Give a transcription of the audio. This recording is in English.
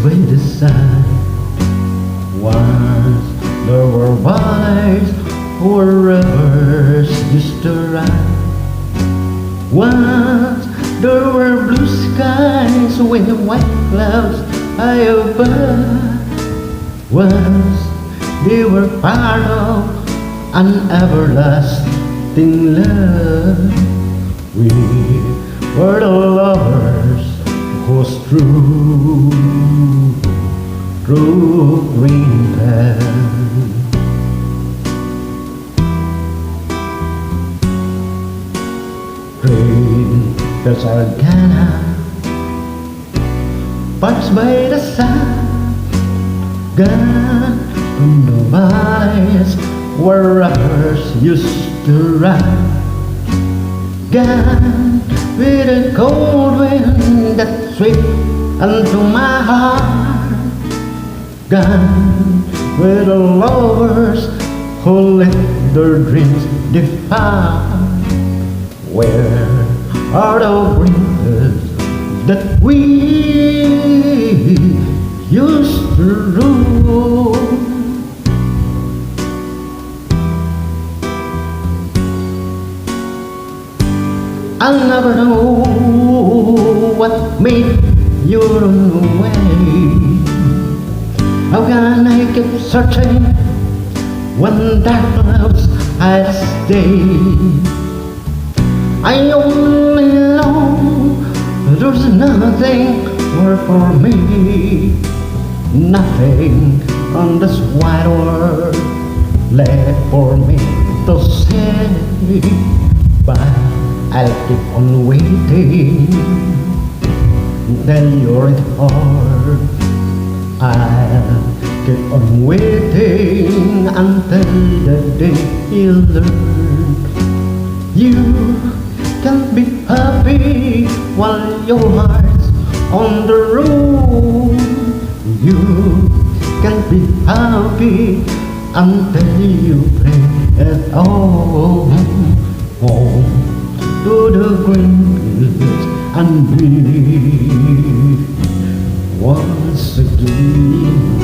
by the side. Once there were valleys where rivers used to ride. Once there were blue skies with white clouds high above. Once they were part of an everlasting love. We were the lovers who's through Greenfields. Greenfields are Ghana, parks by the sun. Gone from the valleys where rivers used to run. Gone with a cold wind that swept into my heart. Gone with the lovers who let their dreams depart. Where are the Greenfields that we used to rule? I'll never know what made you run away. How can I keep searching when dark clouds I stay? I only know there's nothing more for me, nothing on this wide world left for me to say. But I'll keep on waiting till you're hard. I'll keep on waiting until the day you learn you can't be happy while your heart's on the road. You can't be happy until you play at home. Home to the Greenfields and me once again.